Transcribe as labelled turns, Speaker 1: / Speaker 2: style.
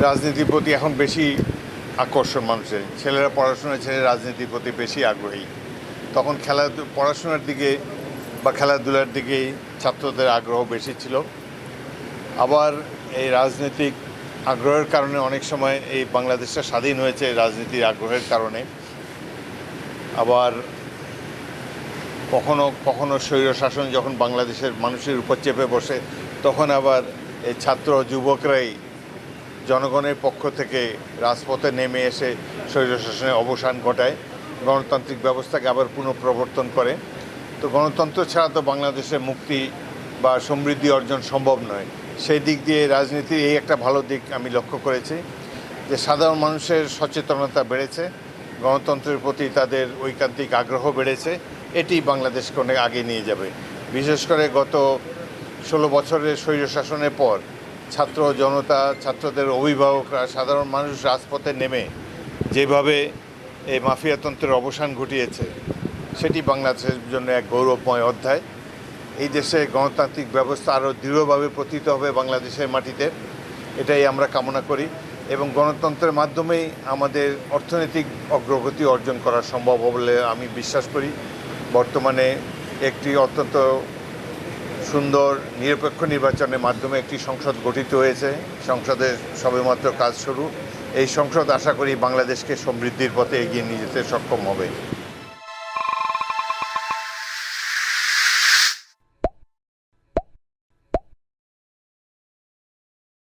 Speaker 1: রাজনীতির প্রতি এখন বেশি আকর্ষণ মানুষের। ছেলেরা পড়াশোনা ছেড়ে রাজনীতির প্রতি বেশি আগ্রহী। তখন পড়াশোনার দিকে বা খেলাধুলার দিকেই ছাত্রদের আগ্রহ বেশি ছিল। আবার এই রাজনৈতিক আগ্রহের কারণে অনেক সময় এই বাংলাদেশটা স্বাধীন হয়েছে রাজনীতির আগ্রহের কারণে। আবার কখনো কখনো স্বৈরশাসন যখন বাংলাদেশের মানুষের উপর চেপে বসে, তখন আবার এই ছাত্র যুবকরাই জনগণের পক্ষ থেকে রাজপথে নেমে এসে স্বৈরশাসনের অবসান ঘটায়, গণতান্ত্রিক ব্যবস্থাকে আবার পুনঃপ্রবর্তন করে। তো গণতন্ত্র ছাড়া তো বাংলাদেশের মুক্তি বা সমৃদ্ধি অর্জন সম্ভব নয়। সেই দিক দিয়ে রাজনীতির এই একটা ভালো দিক আমি লক্ষ্য করেছি যে সাধারণ মানুষের সচেতনতা বেড়েছে, গণতন্ত্রের প্রতি তাদের ঐকান্তিক আগ্রহ বেড়েছে। এটি বাংলাদেশকে অনেক আগে নিয়ে যাবে। বিশেষ করে গত 16 বছরের স্বৈরশাসনের পর ছাত্র জনতা, ছাত্রদের অভিভাবকরা, সাধারণ মানুষ রাজপথে নেমে যেভাবে এই মাফিয়াতন্ত্রের অবসান ঘটিয়েছে, সেটি বাংলাদেশের জন্য এক গৌরবময় অধ্যায়। এই দেশে গণতান্ত্রিক ব্যবস্থা আরও দৃঢ়ভাবে প্রতিষ্ঠিত হবে বাংলাদেশের মাটিতে, এটাই আমরা কামনা করি। এবং গণতন্ত্রের মাধ্যমেই আমাদের অর্থনৈতিক অগ্রগতি অর্জন করা সম্ভব বলে আমি বিশ্বাস করি। বর্তমানে একটি অত্যন্ত সুন্দর নিরপেক্ষ নির্বাচনের মাধ্যমে একটি সংসদ গঠিত হয়েছে। সংসদের সবেমাত্র কাজ শুরু। এই সংসদ আশা করি বাংলাদেশকে সমৃদ্ধির পথে এগিয়ে নিয়ে যেতে সক্ষম হবে।